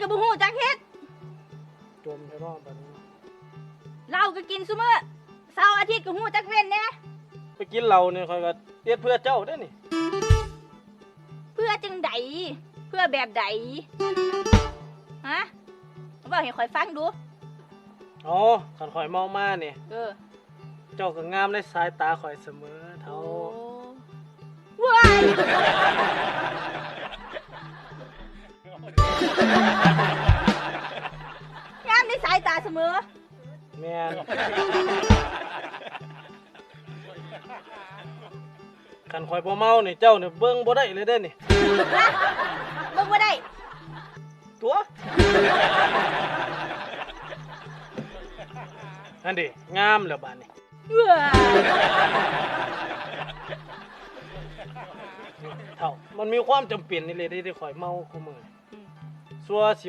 กับบุหูจักเฮ็ดจมไปรอบแบบนี้เราก็กินซุมื้อเสาร์อาทิตย์ก็หูจักเว้นแน่ไปกินเหล้าเนี่ยคอยก็เฮ็ดเพื่อเจ้าได้นี่เพื่อจังใดเพื่อแบบใดฮะบอกให้ข่อยฟังดูอ๋อขันข่อยเมามาเนี่ยเจ้าก็งามในสายตาข่อยเสมอเท่าว้ายงามในสายตาเสมอแม่นขันข่อยบ่เมานี่เจ้าเนี่ยเบิ่งบ่ได้เลยเด้นี่เบิ่งบ่ได้ตัวอันดิงามแล้วบาดนี้เท่ามันมีความจำเป็นนี่เลยที่ข่อยเมาคู่มือซัวสิ